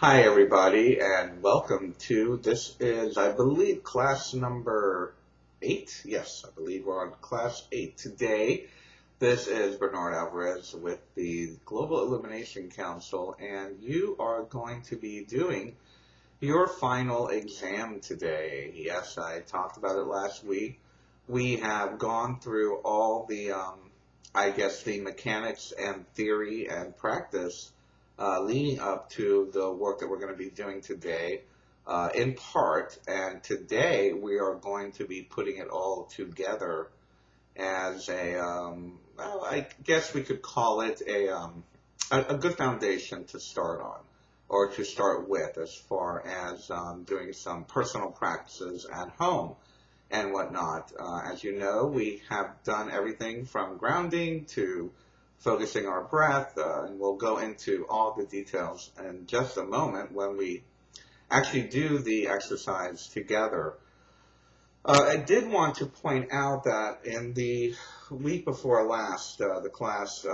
Hi, everybody, and welcome to this is, I believe, class number 8. Yes, I believe we're on class 8 today. This is Bernard Alvarez with the Global Illumination Council, and you are going to be doing your final exam today. Yes, I talked about it last week. We have gone through all the, I guess, the mechanics and theory and practice leading up to the work that we're going to be doing today in part. And today we are going to be putting it all together as well, I guess we could call it a good foundation to start on or to start with as far as doing some personal practices at home and whatnot. As you know, we have done everything from grounding to focusing our breath, and we'll go into all the details in just a moment when we actually do the exercise together. I did want to point out that in the week before last, the class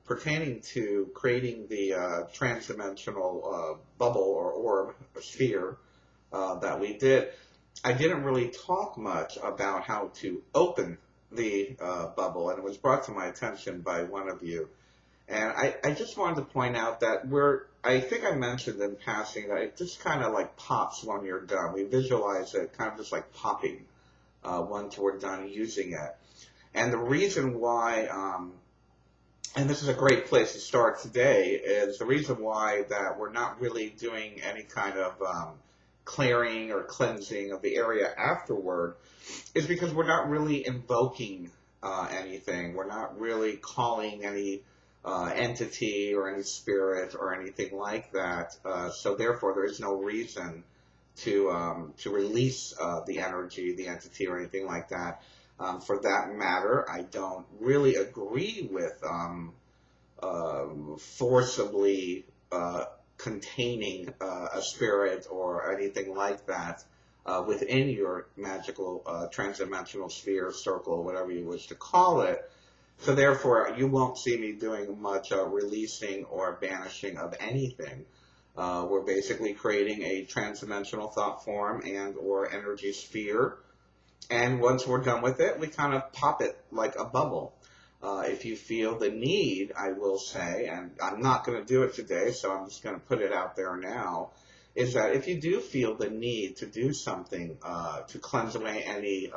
pertaining to creating the transdimensional bubble or orb or sphere that we did, I didn't really talk much about how to open the bubble, and it was brought to my attention by one of you. And I just wanted to point out that I think I mentioned in passing that it just kind of like pops when you're done. We visualize it kind of just like popping once we're done using it. And the reason why, and this is a great place to start today, is the reason why that we're not really doing any kind of clearing or cleansing of the area afterward is because we're not really invoking anything. We're not really calling any entity or any spirit or anything like that. So therefore, there is no reason to release the energy, the entity, or anything like that. For that matter, I don't really agree with forcibly containing a spirit or anything like that within your magical transdimensional sphere, circle, whatever you wish to call it. So therefore, you won't see me doing much releasing or banishing of anything. We're basically creating a transdimensional thought form and or energy sphere. And once we're done with it, we kind of pop it like a bubble. If you feel the need, I will say, and I'm not going to do it today, so I'm just going to put it out there now, is that if you do feel the need to do something to cleanse away any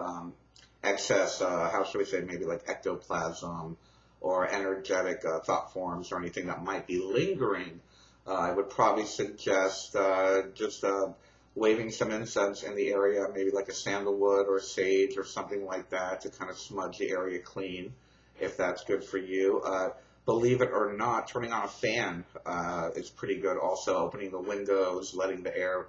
excess, how should we say, maybe like ectoplasm or energetic thought forms or anything that might be lingering, I would probably suggest just waving some incense in the area, maybe like a sandalwood or sage or something like that to kind of smudge the area clean, if that's good for you. Believe it or not, turning on a fan is pretty good also. Opening the windows, letting the air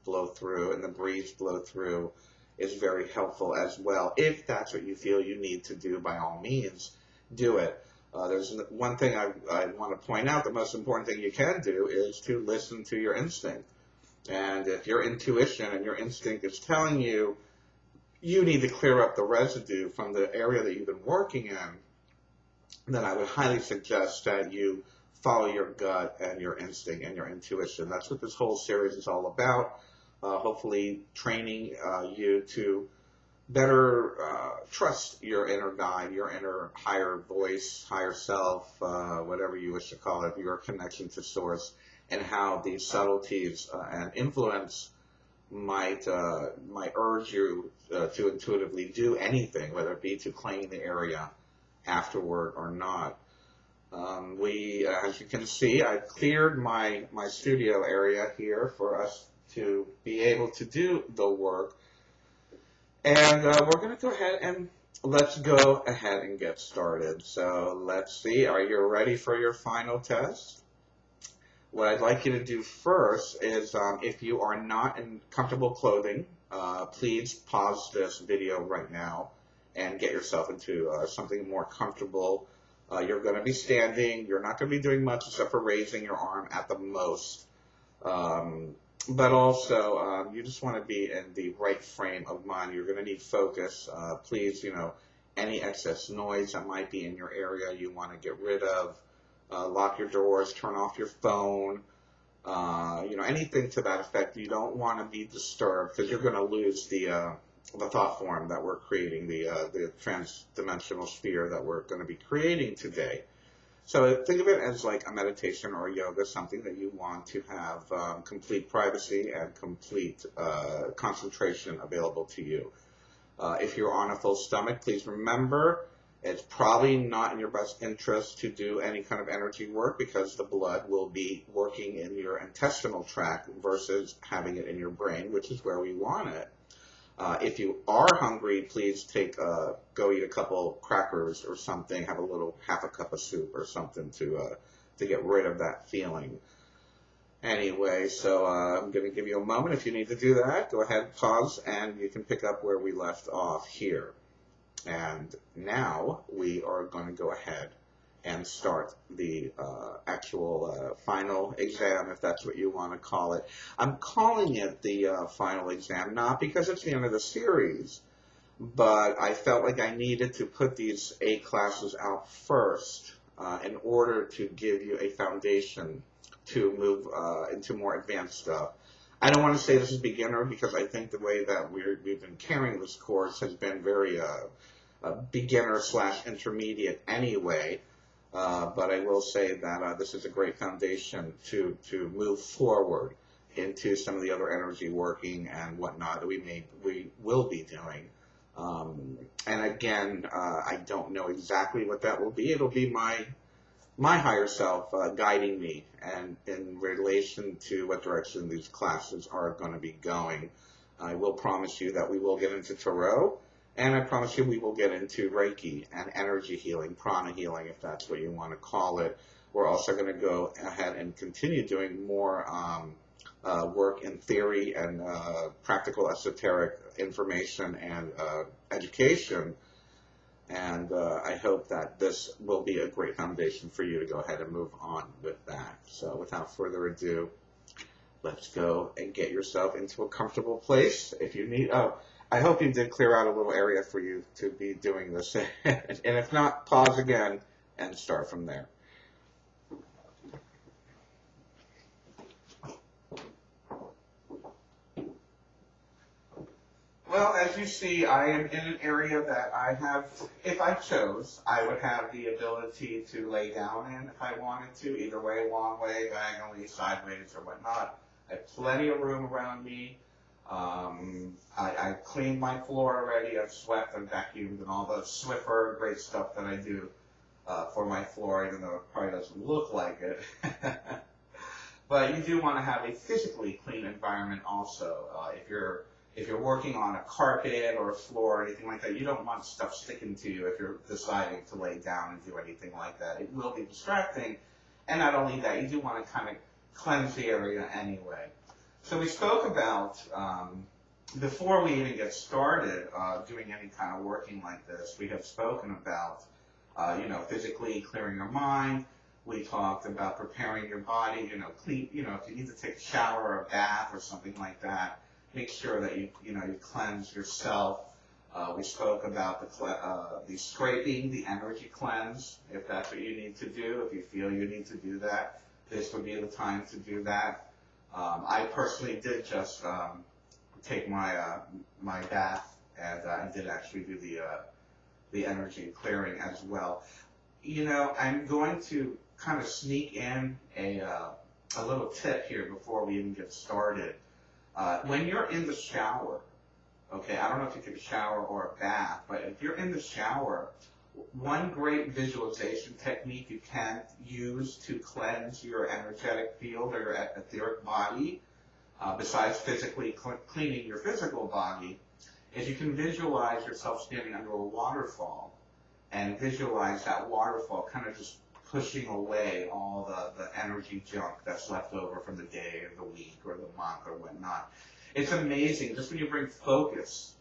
blow through and the breeze blow through is very helpful as well. If that's what you feel you need to do, by all means, do it. There's one thing I want to point out. The most important thing you can do is to listen to your instinct. And if your intuition and your instinct is telling you you need to clear up the residue from the area that you've been working in, then I would highly suggest that you follow your gut and your instinct and your intuition. That's what this whole series is all about. Hopefully training you to better trust your inner guide, your inner higher voice, higher self, whatever you wish to call it, your connection to source, and how these subtleties and influence might urge you to intuitively do anything, whether it be to clean the area afterward or not. As you can see, I've cleared my studio area here for us to be able to do the work. And we're going to go ahead and let's go ahead and get started. So let's see, are you ready for your final test? What I'd like you to do first is, if you are not in comfortable clothing, please pause this video right now and get yourself into something more comfortable. You're going to be standing. You're not going to be doing much except for raising your arm at the most. But also, you just want to be in the right frame of mind. You're going to need focus. Please, any excess noise that might be in your area, you want to get rid of. Lock your doors, turn off your phone, anything to that effect. You don't want to be disturbed because you're going to lose the thought form that we're creating, the trans-dimensional sphere that we're going to be creating today. So think of it as like a meditation or yoga, something that you want to have complete privacy and complete concentration available to you. If you're on a full stomach, please remember it's probably not in your best interest to do any kind of energy work because the blood will be working in your intestinal tract versus having it in your brain, which is where we want it. If you are hungry, please go eat a couple crackers or something, have half a cup of soup or something to get rid of that feeling. Anyway, so I'm going to give you a moment. If you need to do that, go ahead, pause, and you can pick up where we left off here. And now we are going to go ahead and start the actual final exam, if that's what you want to call it. I'm calling it the final exam, not because it's the end of the series, but I felt like I needed to put these 8 classes out first in order to give you a foundation to move into more advanced stuff. I don't want to say this is beginner because I think the way that we've been carrying this course has been very beginner/intermediate anyway. But I will say that this is a great foundation to move forward into some of the other energy working and whatnot that we will be doing. And again, I don't know exactly what that will be. It'll be my higher self guiding me and in relation to what direction these classes are going to be going. I will promise you that we will get into Tarot, and I promise you we will get into Reiki and energy healing, prana healing, if that's what you want to call it. We're also going to go ahead and continue doing more work in theory and practical esoteric information and education. And I hope that this will be a great foundation for you to go ahead and move on with that. So without further ado, let's go and get yourself into a comfortable place. If you need, I hope you did clear out a little area for you to be doing this. And if not, pause again and start from there. Well, as you see, I am in an area that I have, if I chose, I would have the ability to lay down in if I wanted to, either way, long way, diagonally, sideways, or whatnot. I have plenty of room around me. I cleaned my floor already. I've swept and vacuumed and all the Swiffer, great stuff that I do for my floor, even though it probably doesn't look like it. But you do want to have a physically clean environment also. If you're working on a carpet or a floor or anything like that, you don't want stuff sticking to you if you're deciding to lay down and do anything like that. It will be distracting. And not only that, you do want to kind of cleanse the area anyway. So we spoke about, before we even get started doing any kind of working like this, we have spoken about, physically clearing your mind. We talked about preparing your body, clean, if you need to take a shower or a bath or something like that, make sure that you cleanse yourself. We spoke about the scraping, the energy cleanse, if that's what you need to do. If you feel you need to do that, this would be the time to do that. I personally did just take my bath, and I did actually do the energy clearing as well. I'm going to kind of sneak in a little tip here before we even get started. When you're in the shower, okay, I don't know if you take a shower or a bath, but if you're in the shower, one great visualization technique you can use to cleanse your energetic field or your etheric body, besides physically cleaning your physical body, is you can visualize yourself standing under a waterfall and visualize that waterfall kind of just pushing away all the energy junk that's left over from the day or the week or the month or whatnot. It's amazing, just when you bring focus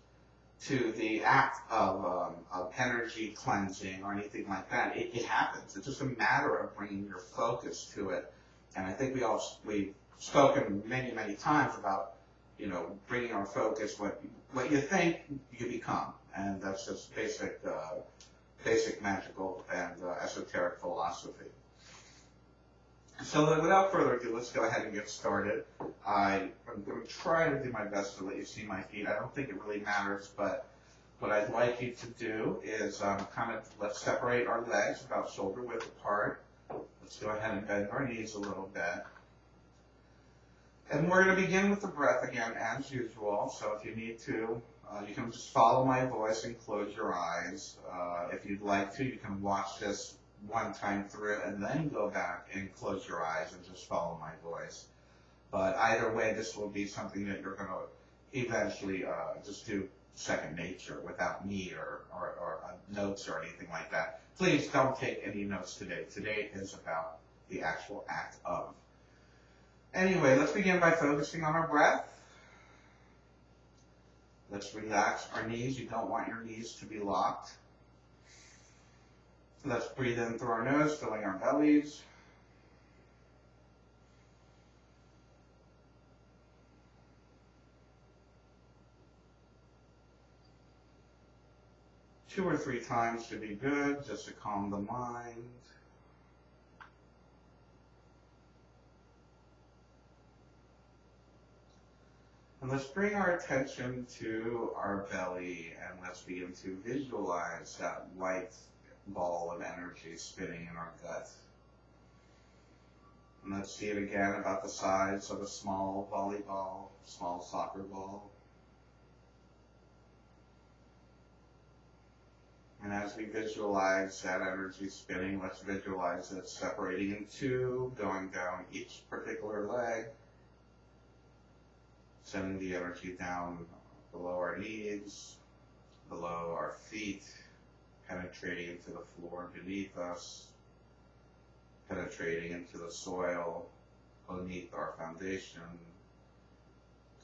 to the act of energy cleansing or anything like that, it happens. It's just a matter of bringing your focus to it. And I think we've spoken many, many times about, bringing our focus, what you think, you become. And that's just basic magical and esoteric philosophy. So then without further ado, let's go ahead and get started. I'm going to try to do my best to let you see my feet. I don't think it really matters, but what I'd like you to do is let's separate our legs about shoulder width apart. Let's go ahead and bend our knees a little bit. And we're going to begin with the breath again as usual. So if you need to, you can just follow my voice and close your eyes. If you'd like to, you can watch this one time through and then go back and close your eyes and just follow my voice. But either way, this will be something that you're going to eventually just do second nature without me or notes or anything like that. Please don't take any notes today. Today is about the actual act of. Anyway, let's begin by focusing on our breath. Let's relax our knees. You don't want your knees to be locked. Let's breathe in through our nose, filling our bellies. Two or three times should be good, just to calm the mind. And let's bring our attention to our belly and let's begin to visualize that white ball of energy spinning in our gut. And let's see it again about the size of a small volleyball, small soccer ball. And as we visualize that energy spinning, let's visualize it separating in two, going down each particular leg, sending the energy down below our knees, below our feet, penetrating into the floor beneath us, penetrating into the soil beneath our foundation,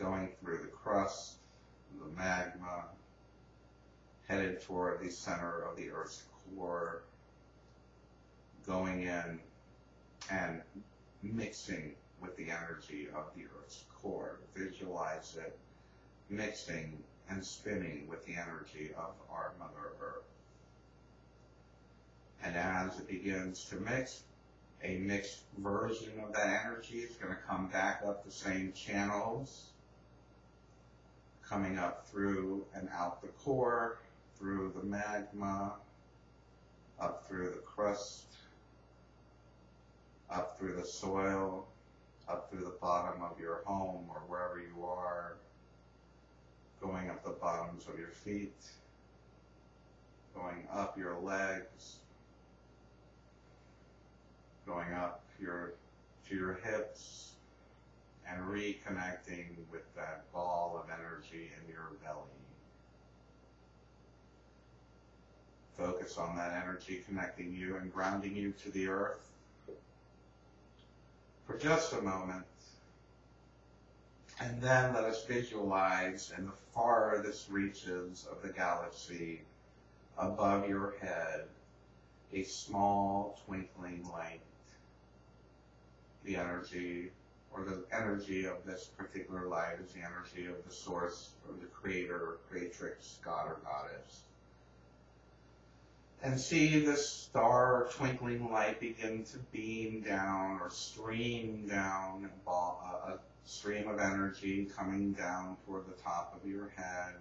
going through the crust, the magma, headed toward the center of the Earth's core, going in and mixing with the energy of the Earth's core. Visualize it mixing and spinning with the energy of our Mother Earth. And as it begins to mix, a mixed version of that energy is going to come back up the same channels, coming up through and out the core, through the magma, up through the crust, up through the soil, up through the bottom of your home or wherever you are, going up the bottoms of your feet, going up your legs, going up to your hips, and reconnecting with that ball of energy in your belly. Focus on that energy connecting you and grounding you to the earth for just a moment. And then let us visualize in the farthest reaches of the galaxy above your head a small twinkling light. The energy of this particular light is the energy of the source, or the creator, creatrix, god or goddess. And see this star twinkling light begin to beam down or stream down, a stream of energy coming down toward the top of your head.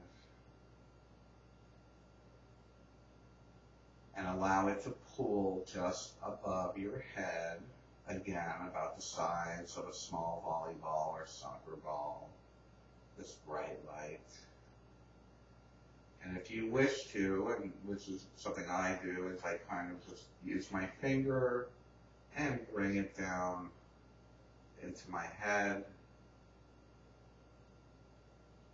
And allow it to pull just above your head, again about the size of a small volleyball or soccer ball, this bright light. And if you wish to, and which is something I do, is I kind of just use my finger and bring it down into my head,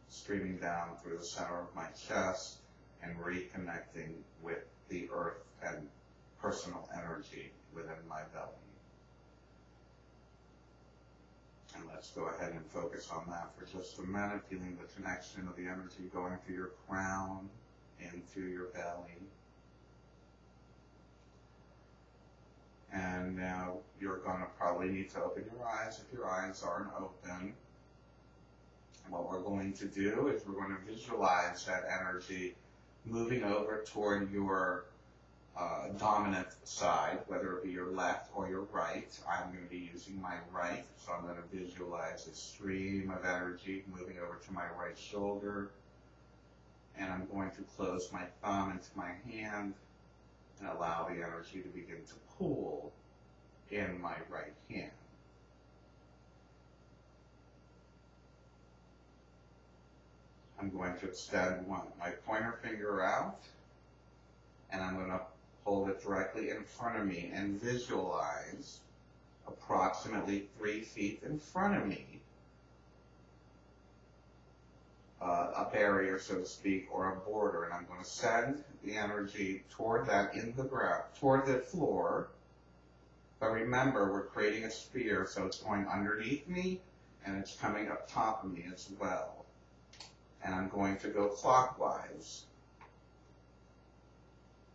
streaming down through the center of my chest and reconnecting with the earth and personal energy within my belly. And let's go ahead and focus on that for just a minute, feeling the connection of the energy going through your crown, into your belly. And now you're going to probably need to open your eyes if your eyes aren't open. And what we're going to do is we're going to visualize that energy moving over toward your dominant side, whether it be your left or your right. I'm going to be using my right, so I'm going to visualize a stream of energy moving over to my right shoulder, and I'm going to close my thumb into my hand and allow the energy to begin to pool in my right hand. I'm going to extend my pointer finger out, and I'm going to hold it directly in front of me and visualize approximately 3 feet in front of me a barrier, so to speak, or a border, and I'm going to send the energy toward that in the ground, toward the floor. But remember, we're creating a sphere, so it's going underneath me and it's coming up top of me as well. And I'm going to go clockwise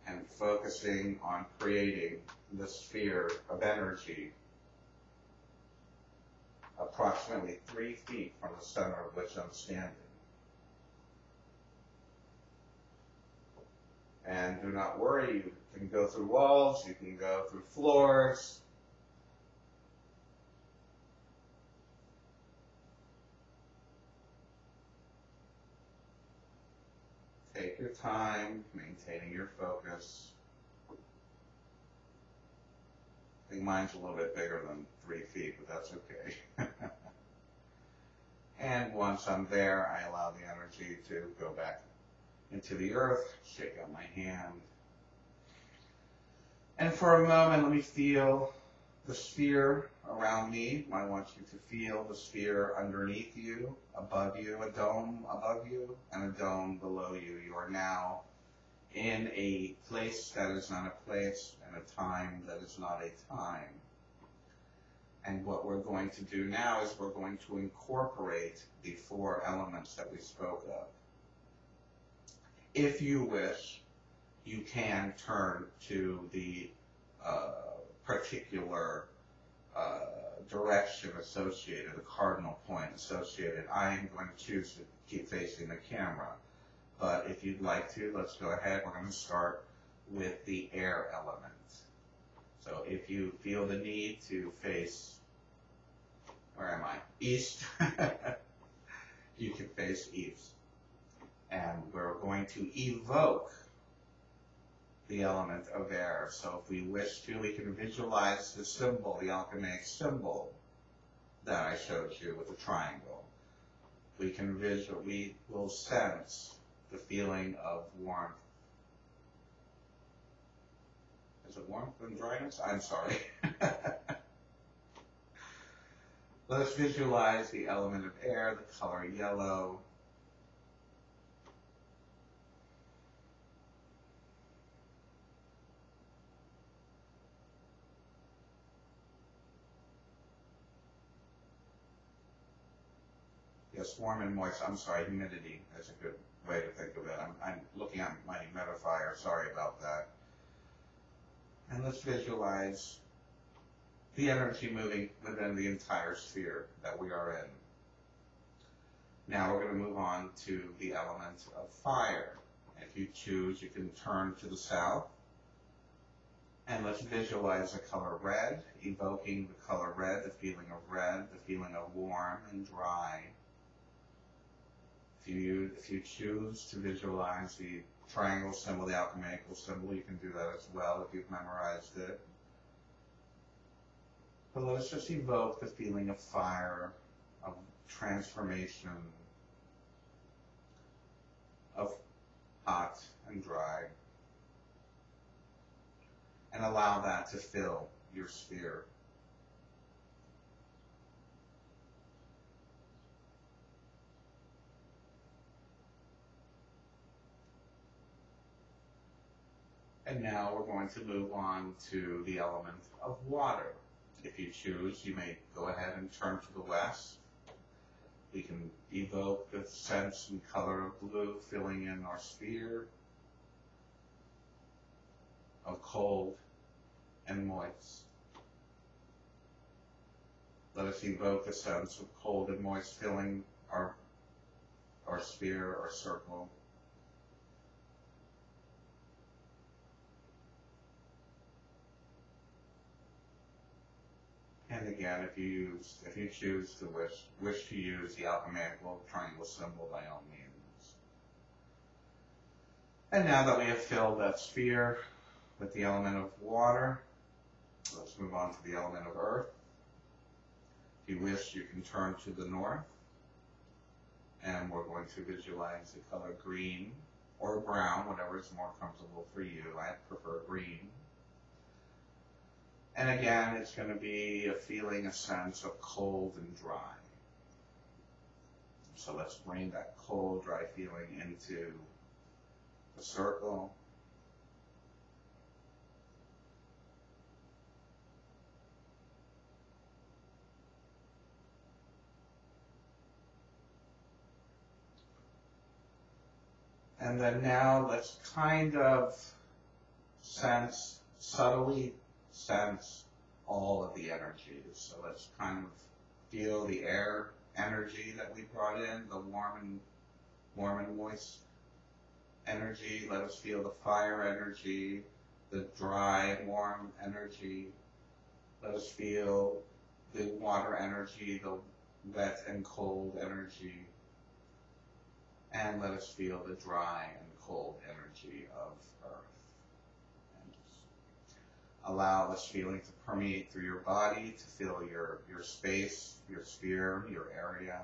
and focusing on creating the sphere of energy approximately 3 feet from the center of which I'm standing. And do not worry, you can go through walls, you can go through floors. Take your time, maintaining your focus. I think mine's a little bit bigger than 3 feet, but that's okay. And once I'm there, I allow the energy to go back into the earth, shake out my hand. And for a moment, let me feel the sphere around me. I want you to feel the sphere underneath you, above you, a dome above you, and a dome below you. You are now in a place that is not a place, and a time that is not a time. And what we're going to do now is we're going to incorporate the 4 elements that we spoke of. If you wish, you can turn to the particular direction associated, the cardinal point associated. I am going to choose to keep facing the camera. But if you'd like to, let's go ahead. We're going to start with the air element. So if you feel the need to face, where am I? East. You can face east. And we're going to evoke the element of air. So if we wish to, we can visualize the symbol, the alchemic symbol that I showed you with the triangle. We will sense the feeling of warmth. Is it warmth and dryness? I'm sorry. Let us visualize the element of air, the color yellow. Yes, warm and moist. I'm sorry, humidity is a good way to think of it. I'm looking at my humidifier. Sorry about that. And let's visualize the energy moving within the entire sphere that we are in. Now we're going to move on to the element of fire. If you choose, you can turn to the south. And let's visualize the color red, evoking the color red, the feeling of warm and dry. If you choose to visualize the triangle symbol, the alchemical symbol, you can do that as well if you've memorized it. But let's just evoke the feeling of fire, of transformation, of hot and dry, and allow that to fill your sphere. And now we're going to move on to the element of water. If you choose, you may go ahead and turn to the west. We can evoke the sense and color of blue filling in our sphere, of cold and moist. Let us evoke the sense of cold and moist filling our sphere, our circle. And again, if you choose to wish to use the alchemical triangle symbol, by all means. And now that we have filled that sphere with the element of water, let's move on to the element of earth. If you wish, you can turn to the north, and we're going to visualize the color green or brown, whatever is more comfortable for you. I prefer green. And again, it's going to be a sense of cold and dry. So let's bring that cold, dry feeling into the circle. And then now let's kind of subtly sense all of the energies. So let's kind of feel the air energy that we brought in, the warm and moist energy. Let us feel the fire energy, the dry, warm energy. Let us feel the water energy, the wet and cold energy. And let us feel the dry and cold energy of earth. And just allow this feeling to permeate through your body, to fill your space, your sphere, your area.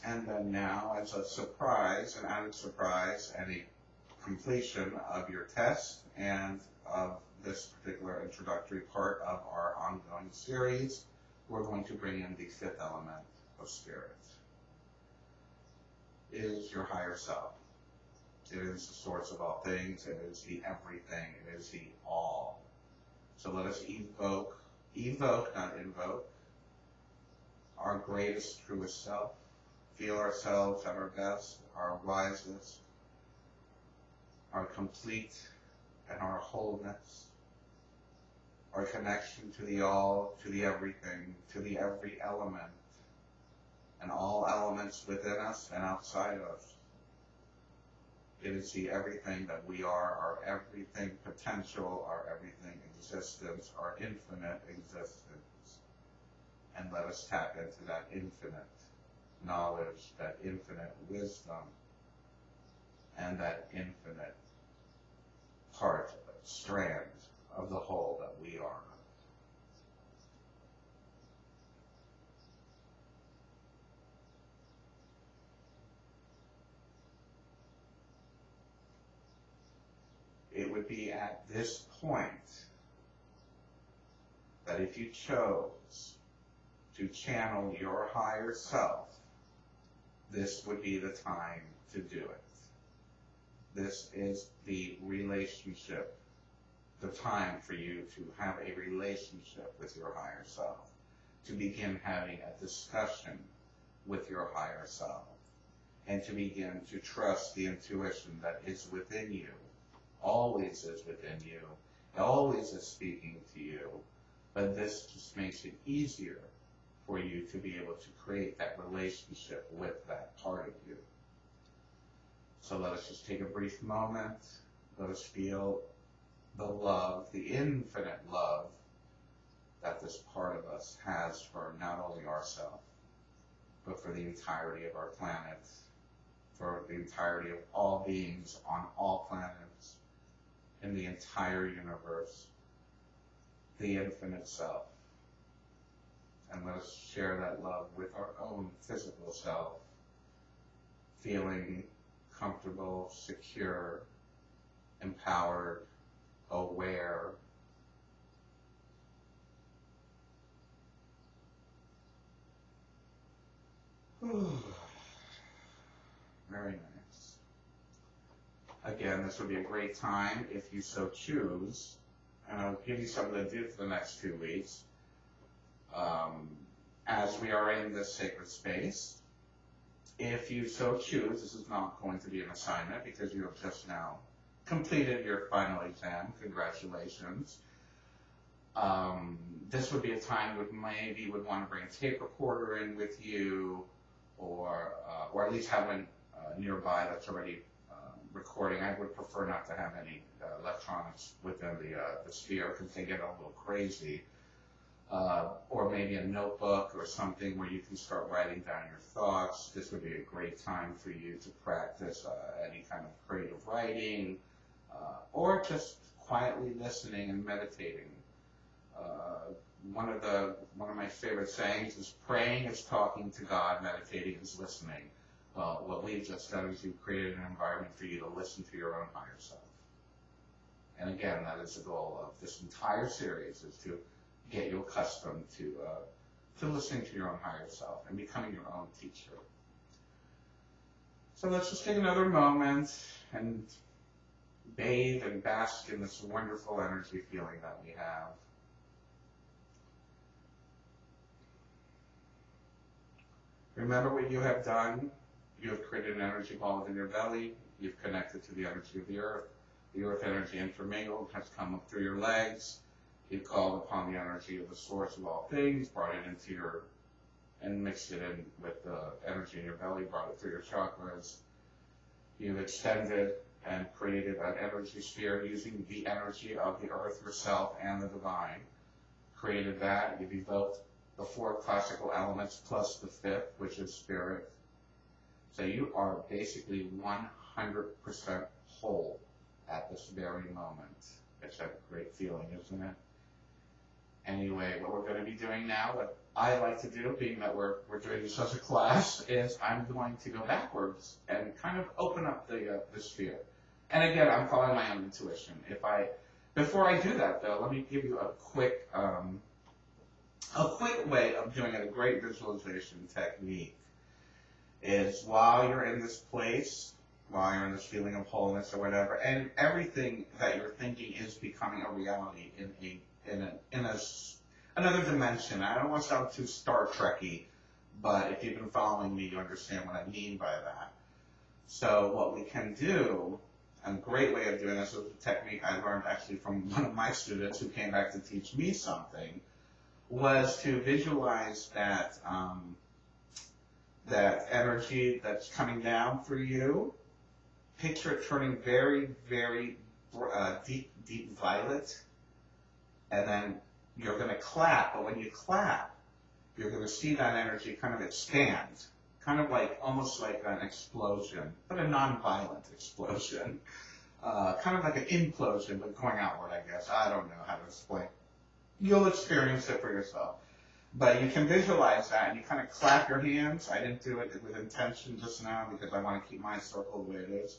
And then now, as a surprise, an added surprise, and a completion of your test and of this particular introductory part of our ongoing series, we're going to bring in the fifth element of spirit. It is your higher self. It is the source of all things. It is the everything. It is the all. So let us evoke, not invoke, our greatest, truest self. Feel ourselves at our best, our wisest, our complete, and our wholeness. Our connection to the all, to the everything, to the every element, and all elements within us and outside of us. It is the everything that we are, our everything potential, our everything existence, our infinite existence. And let us tap into that infinite knowledge, that infinite wisdom, and that infinite part, strand of the whole that we are. It would be at this point that if you chose to channel your higher self, this would be the time to do it. This is the relationship, the time for you to have a relationship with your higher self, to begin having a discussion with your higher self, and to begin to trust the intuition that is within you, always is within you, always is speaking to you, but this just makes it easier for you to be able to create that relationship with that part of you. So let us just take a brief moment. Let us feel the love, the infinite love that this part of us has for not only ourselves, but for the entirety of our planet, for the entirety of all beings on all planets, in the entire universe, the infinite self. And let us share that love with our own physical self, feeling comfortable, secure, empowered, aware. Very nice. Again, this would be a great time if you so choose, and I'll give you something to do for the next 2 weeks. As we are in this sacred space, if you so choose, this is not going to be an assignment because you have just now completed your final exam. Congratulations. This would be a time when maybe you would want to bring a tape recorder in with you, or at least have nearby that's already recording. I would prefer not to have any electronics within the sphere because they get a little crazy. Or maybe a notebook or something where you can start writing down your thoughts. This would be a great time for you to practice any kind of creative writing, or just quietly listening and meditating. One of my favorite sayings is praying is talking to God, meditating is listening. Well, what we've just done is we've created an environment for you to listen to your own higher self. And again, that is the goal of this entire series, is to get you accustomed to listening to your own higher self and becoming your own teacher. So let's just take another moment and bathe and bask in this wonderful energy feeling that we have. Remember what you have done. You have created an energy ball within your belly. You've connected to the energy of the earth. The earth energy intermingled has come up through your legs. You've called upon the energy of the source of all things, brought it into your, and mixed it in with the energy in your belly, brought it through your chakras. You've extended and created an energy sphere using the energy of the earth yourself and the divine. Created that. You've evoked the 4 classical elements plus the 5th, which is spirit. So you are basically 100% whole at this very moment. It's a great feeling, isn't it? Anyway, what we're going to be doing now, what I like to do, being that we're doing this as a class, is I'm going to go backwards and kind of open up the sphere. And again, I'm following my own intuition. Before I do that, though, let me give you a quick way of doing a great visualization technique. Is while you're in this place, while you're in this feeling of wholeness or whatever, and everything that you're thinking is becoming a reality in another dimension. I don't want to sound too Star Trek-y, but if you've been following me, you understand what I mean by that. So what we can do, a great way of doing this is a technique I learned actually from one of my students who came back to teach me something, was to visualize that that energy that's coming down through you. Picture it turning very, very deep violet, and then you're going to clap, but when you clap, you're going to see that energy kind of expand, kind of like, almost like an explosion, but a non-violent explosion. Kind of like an implosion, but going outward, I guess. I don't know how to explain. You'll experience it for yourself. But you can visualize that, and you kind of clap your hands. I didn't do it with intention just now because I want to keep my circle the way it is.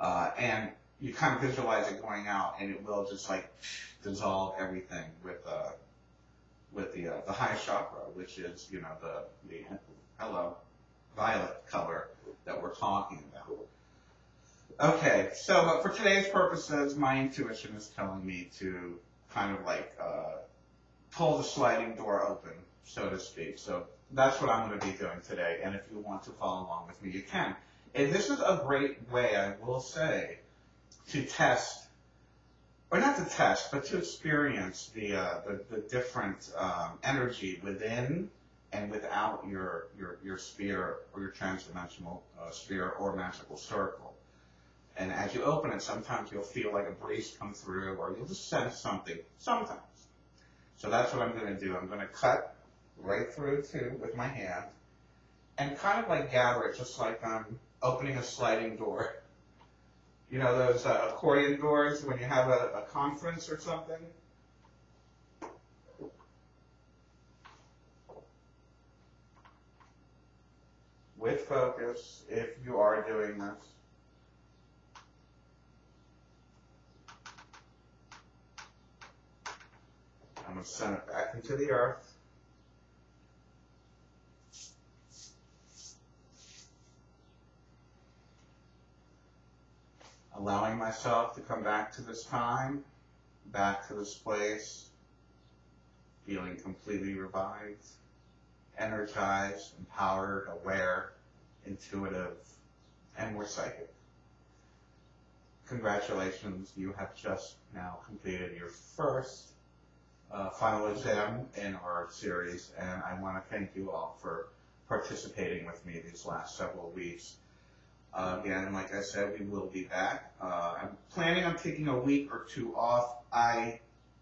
And you kind of visualize it going out, and it will just like dissolve everything with the high chakra, which is, you know, the violet color that we're talking about. Okay, so but for today's purposes, my intuition is telling me to kind of like pull the sliding door open, so to speak. So that's what I'm going to be doing today. And if you want to follow along with me, you can. And this is a great way, I will say, to test, or not to test, but to experience the different energy within and without your sphere or your transdimensional sphere or magical circle. And as you open it, sometimes you'll feel like a breeze come through, or you'll just sense something, sometimes. So that's what I'm going to do. I'm going to cut right through, too, with my hand, and kind of like gather it, just like I'm opening a sliding door. You know those accordion doors when you have a conference or something? With focus, if you are doing this. I'm going to send it back into the earth. Allowing myself to come back to this time, back to this place, feeling completely revived, energized, empowered, aware, intuitive, and more psychic. Congratulations, you have just now completed your first final exam in our series, and I want to thank you all for participating with me these last several weeks. Again, like I said, we will be back. I'm planning on taking a week or two off. I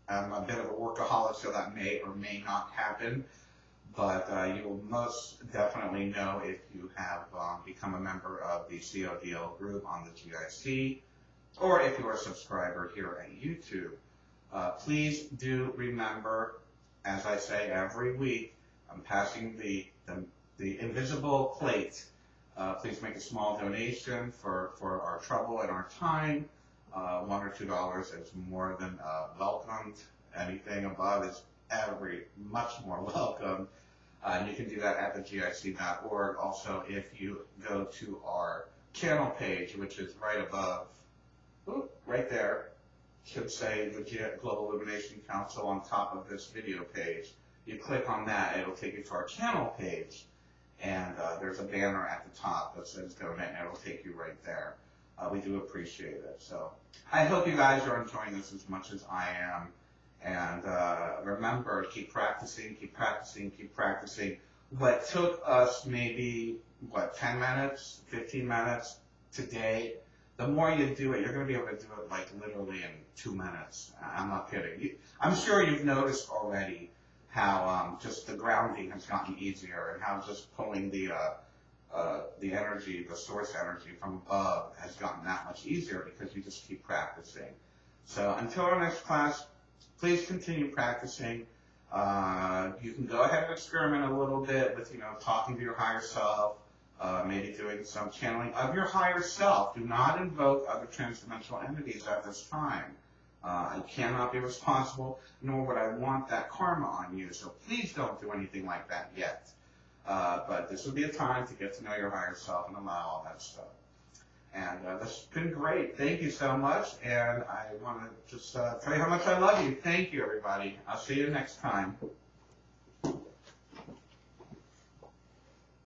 am a bit of a workaholic, so that may or may not happen. But you will most definitely know if you have become a member of the CODL group on the GIC, or if you are a subscriber here at YouTube. Please do remember, as I say every week, I'm passing the invisible plate. Please make a small donation for our trouble and our time. $1 or $2 is more than welcomed. Anything above is much more welcome. And you can do that at thegic.org. Also, if you go to our channel page, which is right above, right there, should say Legit Global Illumination Council on top of this video page. You click on that, it'll take you to our channel page, and there's a banner at the top that says donate, and it'll take you right there. We do appreciate it. So I hope you guys are enjoying this as much as I am. And remember, keep practicing, keep practicing, keep practicing. What took us maybe, 10 minutes, 15 minutes today, the more you do it, you're going to be able to do it like literally in 2 minutes. I'm not kidding. I'm sure you've noticed already how just the grounding has gotten easier, and how just pulling the energy, the source energy from above has gotten that much easier because you just keep practicing. So until our next class, please continue practicing. You can go ahead and experiment a little bit with, talking to your higher self, maybe doing some channeling of your higher self. Do not invoke other transdimensional entities at this time. I cannot be responsible, nor would I want that karma on you. So please don't do anything like that yet. But this would be a time to get to know your higher self and allow all that stuff. And this has been great. Thank you so much. And I want to just tell you how much I love you. Thank you, everybody. I'll see you next time.